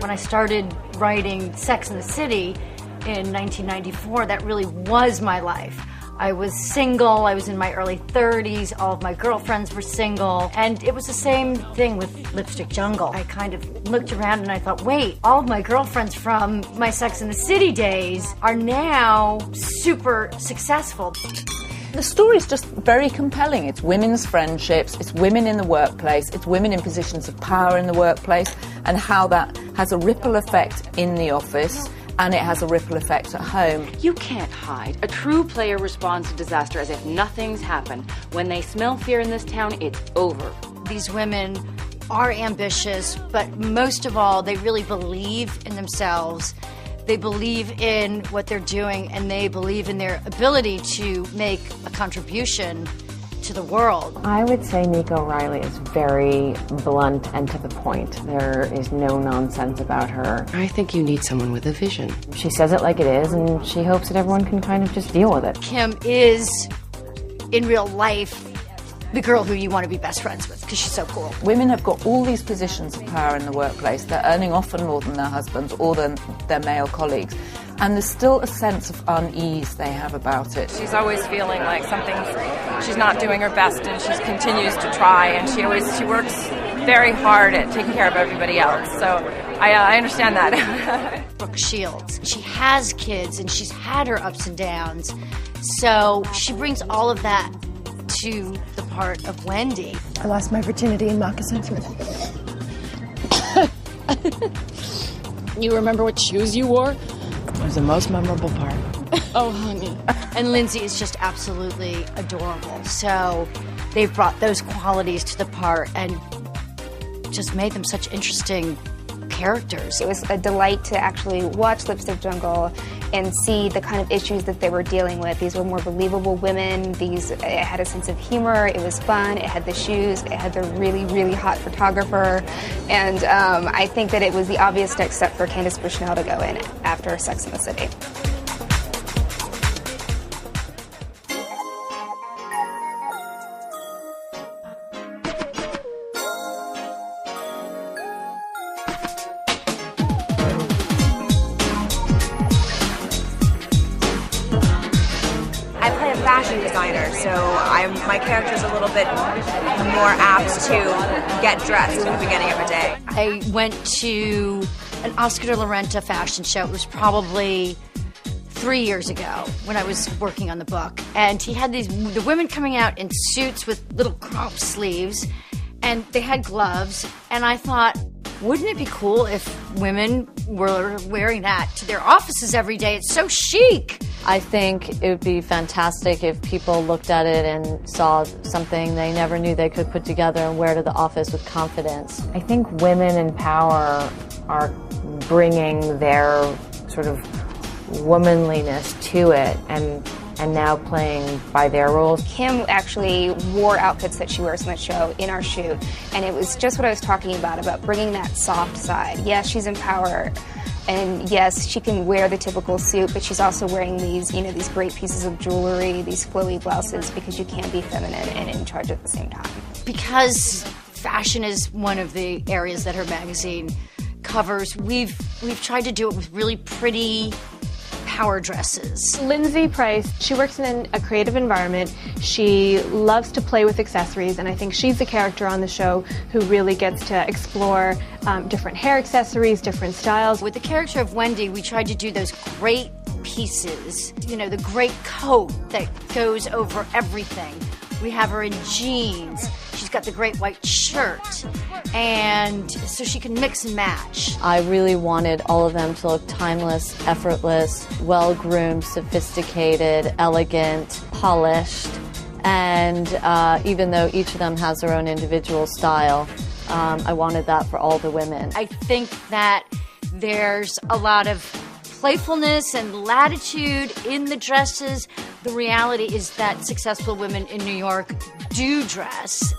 When I started writing Sex and the City in 1994, that really was my life. I was single, I was in my early 30s, all of my girlfriends were single, and it was the same thing with Lipstick Jungle. I kind of looked around and I thought, wait, all of my girlfriends from my Sex and the City days are now super successful. The story's just very compelling. It's women's friendships, it's women in the workplace, it's women in positions of power in the workplace, and how that has a ripple effect in the office, and it has a ripple effect at home. You can't hide. A true player responds to disaster as if nothing's happened. When they smell fear in this town, it's over. These women are ambitious, but most of all, they really believe in themselves. They believe in what they're doing, and they believe in their ability to make a contribution to the world. I would say Nico Riley is very blunt and to the point. There is no nonsense about her. I think you need someone with a vision. She says it like it is, and she hopes that everyone can kind of just deal with it. Kim is, in real life, the girl who you want to be best friends with, because she's so cool. Women have got all these positions of power in the workplace. They're earning often more than their husbands or than their male colleagues. And there's still a sense of unease they have about it. She's always feeling like she's not doing her best, and she continues to try, and she works very hard at taking care of everybody else. So I understand that. Brooke Shields, she has kids and she's had her ups and downs. So she brings all of that to the part of Wendy. I lost my virginity in moccasins. You remember what shoes you wore? It was the most memorable part. Oh, honey. And Lindsay is just absolutely adorable. So they've brought those qualities to the part and just made them such interesting characters. It was a delight to actually watch Lipstick Jungle and see the kind of issues that they were dealing with. These were more believable women. It had a sense of humor. It was fun. It had the shoes. It had the really, really hot photographer. And I think that it was the obvious next step for Candace Bushnell to go in after Sex and the City. Fashion designer, so my character's a little bit more apt to get dressed at the beginning of a day. I went to an Oscar de la Renta fashion show. It was probably 3 years ago when I was working on the book, and he had the women coming out in suits with little crop sleeves, and they had gloves, and I thought, wouldn't it be cool if women were wearing that to their offices every day? It's so chic. I think it would be fantastic if people looked at it and saw something they never knew they could put together and wear to the office with confidence. I think women in power are bringing their sort of womanliness to it and now playing by their rules. Kim actually wore outfits that she wears in the show in our shoot, and it was just what I was talking about bringing that soft side. Yes, she's in power. And yes, she can wear the typical suit, but she's also wearing these great pieces of jewelry, these flowy blouses, because you can't be feminine and in charge at the same time. Because fashion is one of the areas that her magazine covers, we've tried to do it with really pretty power dresses. Lindsay Price, she works in a creative environment. She loves to play with accessories, and I think she's the character on the show who really gets to explore different hair accessories, different styles. With the character of Wendy, we tried to do those great pieces, the great coat that goes over everything. We have her in jeans. She's got the great white shirt, and so she can mix and match. I really wanted all of them to look timeless, effortless, well-groomed, sophisticated, elegant, polished, and even though each of them has their own individual style, I wanted that for all the women. I think that there's a lot of playfulness and latitude in the dresses. The reality is that successful women in New York do dress.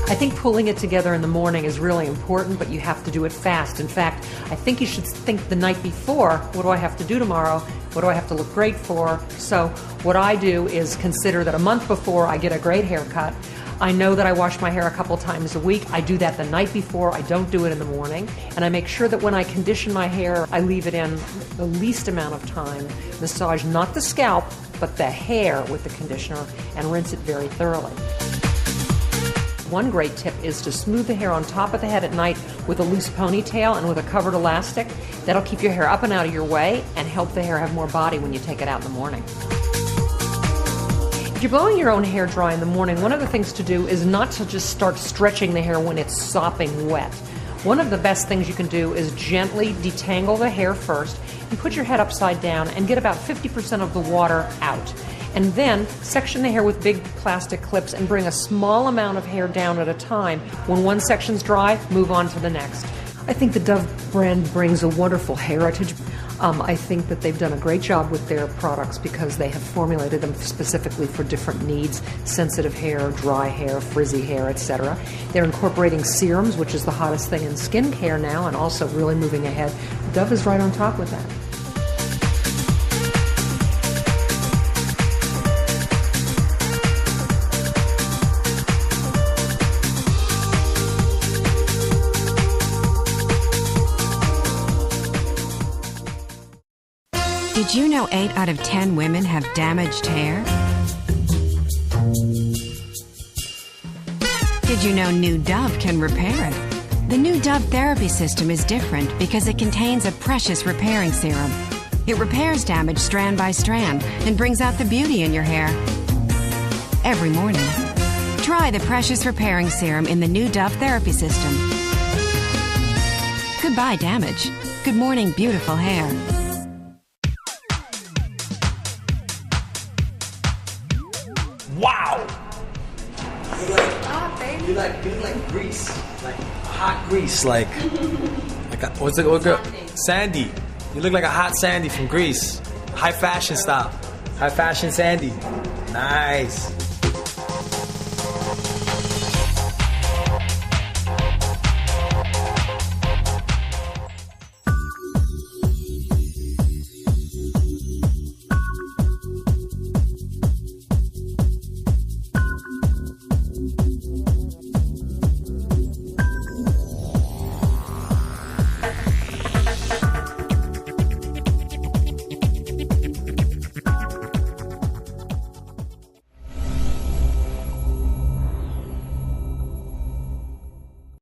I I think pulling it together in the morning is really important, but you have to do it fast. In fact, I think you should think the night before, what do I have to do tomorrow? What do I have to look great for? So what I do is consider that a month before I get a great haircut, I know that I wash my hair a couple times a week. I do that the night before. I don't do it in the morning. And I make sure that when I condition my hair, I leave it in the least amount of time. Massage not the scalp, but the hair with the conditioner, and rinse it very thoroughly. One great tip is to smooth the hair on top of the head at night with a loose ponytail and with a covered elastic. That'll keep your hair up and out of your way and help the hair have more body when you take it out in the morning. If you're blowing your own hair dry in the morning, one of the things to do is not to just start stretching the hair when it's sopping wet. One of the best things you can do is gently detangle the hair first and put your head upside down and get about 50% of the water out. And then section the hair with big plastic clips and bring a small amount of hair down at a time. When one section's dry, move on to the next. I think the Dove brand brings a wonderful heritage. I think that they've done a great job with their products because they have formulated them specifically for different needs: sensitive hair, dry hair, frizzy hair, etc. They're incorporating serums, which is the hottest thing in skincare now, and also really moving ahead. Dove is right on top with that. Did you know 8 out of 10 women have damaged hair? Did you know new Dove can repair it? The new Dove therapy system is different because it contains a precious repairing serum. It repairs damage strand by strand and brings out the beauty in your hair every morning. Try the precious repairing serum in the new Dove therapy system. Goodbye damage. Good morning, beautiful hair. Wow! You like grease, like hot grease, like what's it? What girl? Sandy. You look like a hot Sandy from Greece. High fashion style. High fashion Sandy. Nice.